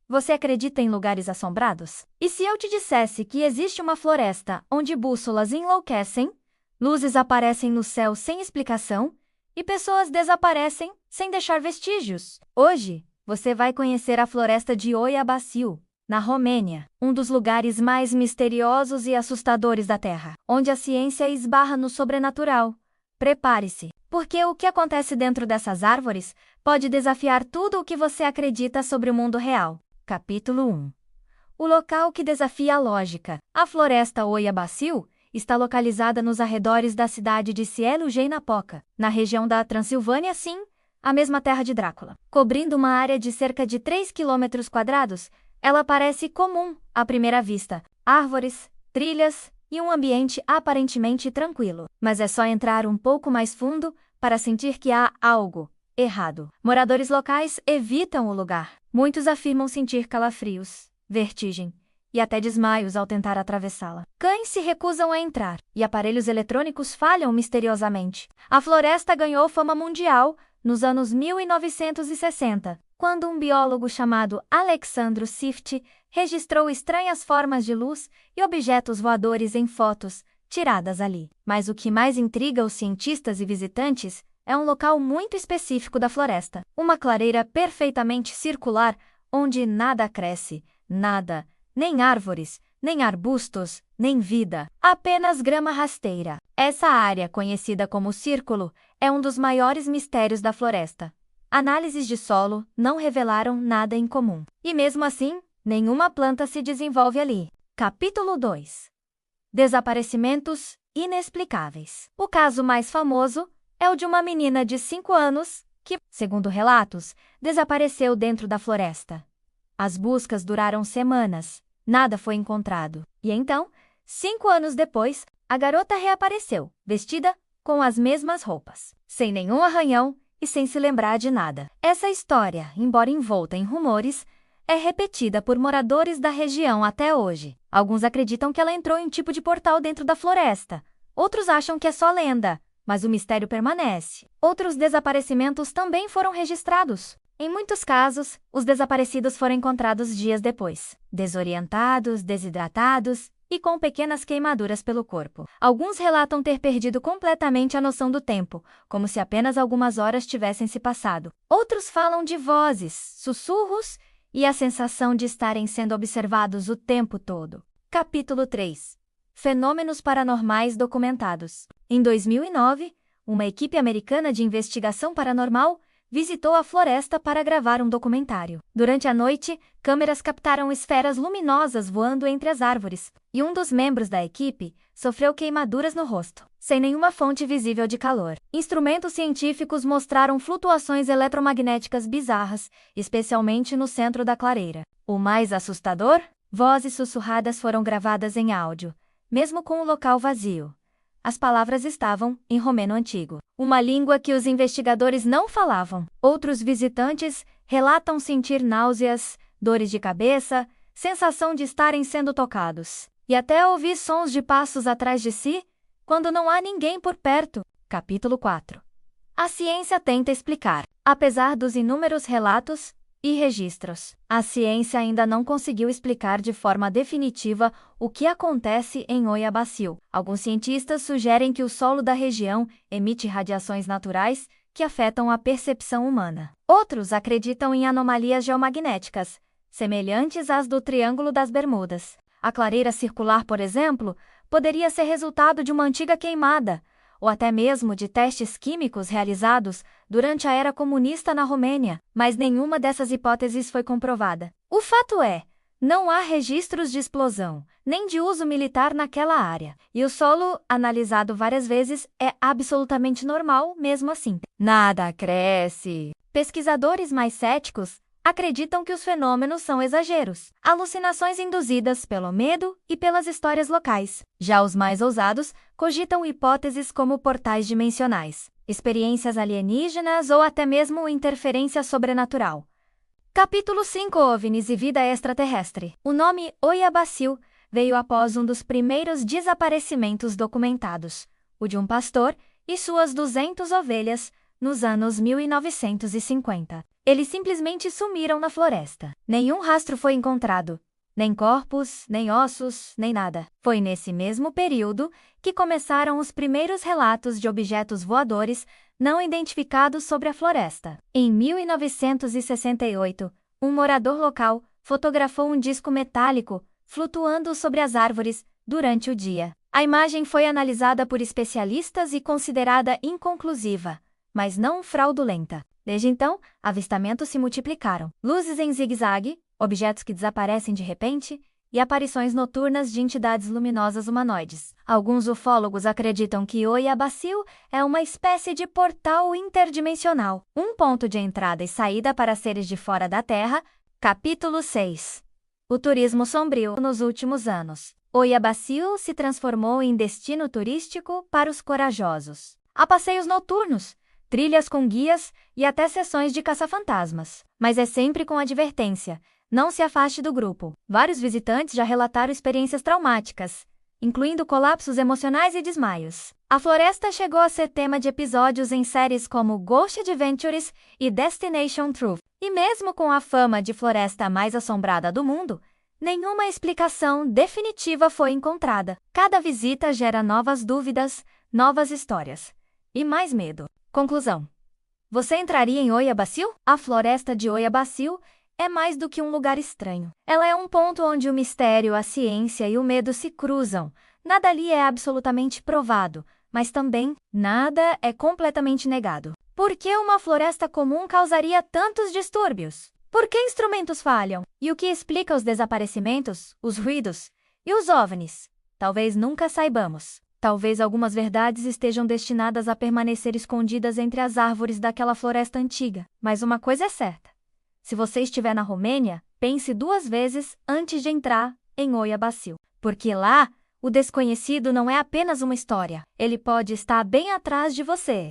Você acredita em lugares assombrados? E se eu te dissesse que existe uma floresta onde bússolas enlouquecem, luzes aparecem no céu sem explicação e pessoas desaparecem sem deixar vestígios? Hoje, você vai conhecer a floresta de Oia Baciu, na Romênia, um dos lugares mais misteriosos e assustadores da Terra, onde a ciência esbarra no sobrenatural. Prepare-se, porque o que acontece dentro dessas árvores pode desafiar tudo o que você acredita sobre o mundo real. Capítulo 1. O local que desafia a lógica. A floresta Oia Baciu está localizada nos arredores da cidade de Cielujenapoca, na região da Transilvânia, sim, a mesma terra de Drácula. Cobrindo uma área de cerca de 3 km², ela parece comum à primeira vista: árvores, trilhas e um ambiente aparentemente tranquilo. Mas é só entrar um pouco mais fundo para sentir que há algo errado. Moradores locais evitam o lugar. Muitos afirmam sentir calafrios, vertigem e até desmaios ao tentar atravessá-la. Cães se recusam a entrar e aparelhos eletrônicos falham misteriosamente. A floresta ganhou fama mundial nos anos 1960, quando um biólogo chamado Alexandru Sifte registrou estranhas formas de luz e objetos voadores em fotos tiradas ali. Mas o que mais intriga os cientistas e visitantes é um local muito específico da floresta. Uma clareira perfeitamente circular onde nada cresce, nada, nem árvores, nem arbustos, nem vida. Apenas grama rasteira. Essa área, conhecida como Círculo, é um dos maiores mistérios da floresta. Análises de solo não revelaram nada em comum. E mesmo assim, nenhuma planta se desenvolve ali. Capítulo 2. Desaparecimentos inexplicáveis. O caso mais famoso é o de uma menina de 5 anos que, segundo relatos, desapareceu dentro da floresta. As buscas duraram semanas, nada foi encontrado. E então, 5 anos depois, a garota reapareceu, vestida com as mesmas roupas, sem nenhum arranhão e sem se lembrar de nada. Essa história, embora envolta em rumores, é repetida por moradores da região até hoje. Alguns acreditam que ela entrou em um tipo de portal dentro da floresta. Outros acham que é só lenda, mas o mistério permanece. Outros desaparecimentos também foram registrados. Em muitos casos, os desaparecidos foram encontrados dias depois, desorientados, desidratados e com pequenas queimaduras pelo corpo. Alguns relatam ter perdido completamente a noção do tempo, como se apenas algumas horas tivessem se passado. Outros falam de vozes, sussurros e a sensação de estarem sendo observados o tempo todo. Capítulo 3. Fenômenos paranormais documentados. Em 2009, uma equipe americana de investigação paranormal visitou a floresta para gravar um documentário. Durante a noite, câmeras captaram esferas luminosas voando entre as árvores, e um dos membros da equipe sofreu queimaduras no rosto, sem nenhuma fonte visível de calor. Instrumentos científicos mostraram flutuações eletromagnéticas bizarras, especialmente no centro da clareira. O mais assustador? Vozes sussurradas foram gravadas em áudio, mesmo com o local vazio. As palavras estavam em romeno antigo, uma língua que os investigadores não falavam. Outros visitantes relatam sentir náuseas, dores de cabeça, sensação de estarem sendo tocados, e até ouvir sons de passos atrás de si, quando não há ninguém por perto. Capítulo 4. A ciência tenta explicar. Apesar dos inúmeros relatos e registros, a ciência ainda não conseguiu explicar de forma definitiva o que acontece em Oia Baciu. Alguns cientistas sugerem que o solo da região emite radiações naturais que afetam a percepção humana. Outros acreditam em anomalias geomagnéticas, semelhantes às do Triângulo das Bermudas. A clareira circular, por exemplo, poderia ser resultado de uma antiga queimada, ou até mesmo de testes químicos realizados durante a era comunista na Romênia, mas nenhuma dessas hipóteses foi comprovada. O fato é, não há registros de explosão, nem de uso militar naquela área, e o solo, analisado várias vezes, é absolutamente normal mesmo assim. Nada cresce. Pesquisadores mais céticos acreditam que os fenômenos são exageros, alucinações induzidas pelo medo e pelas histórias locais. Já os mais ousados cogitam hipóteses como portais dimensionais, experiências alienígenas ou até mesmo interferência sobrenatural. Capítulo 5. OVNIs e vida extraterrestre. O nome Oia Baciu veio após um dos primeiros desaparecimentos documentados, o de um pastor e suas 200 ovelhas, nos anos 1950. Eles simplesmente sumiram na floresta. Nenhum rastro foi encontrado. Nem corpos, nem ossos, nem nada. Foi nesse mesmo período que começaram os primeiros relatos de objetos voadores não identificados sobre a floresta. Em 1968, um morador local fotografou um disco metálico flutuando sobre as árvores durante o dia. A imagem foi analisada por especialistas e considerada inconclusiva, mas não fraudulenta. Desde então, avistamentos se multiplicaram. Luzes em zigue-zague, objetos que desaparecem de repente, e aparições noturnas de entidades luminosas humanoides. Alguns ufólogos acreditam que Oiabasil é uma espécie de portal interdimensional, um ponto de entrada e saída para seres de fora da Terra. Capítulo 6. O turismo sombrio nos últimos anos. Oiabasil se transformou em destino turístico para os corajosos. Há passeios noturnos, trilhas com guias e até sessões de caça-fantasmas. Mas é sempre com advertência: não se afaste do grupo. Vários visitantes já relataram experiências traumáticas, incluindo colapsos emocionais e desmaios. A floresta chegou a ser tema de episódios em séries como Ghost Adventures e Destination Truth. E mesmo com a fama de floresta mais assombrada do mundo, nenhuma explicação definitiva foi encontrada. Cada visita gera novas dúvidas, novas histórias e mais medo. Conclusão: você entraria em Oiabasil? A floresta de Oiabasil é mais do que um lugar estranho. Ela é um ponto onde o mistério, a ciência e o medo se cruzam. Nada ali é absolutamente provado, mas também nada é completamente negado. Por que uma floresta comum causaria tantos distúrbios? Por que instrumentos falham? E o que explica os desaparecimentos, os ruídos e os OVNIs? Talvez nunca saibamos. Talvez algumas verdades estejam destinadas a permanecer escondidas entre as árvores daquela floresta antiga. Mas uma coisa é certa: se você estiver na Romênia, pense 2 vezes antes de entrar em Oiabasil. Porque lá, o desconhecido não é apenas uma história. Ele pode estar bem atrás de você.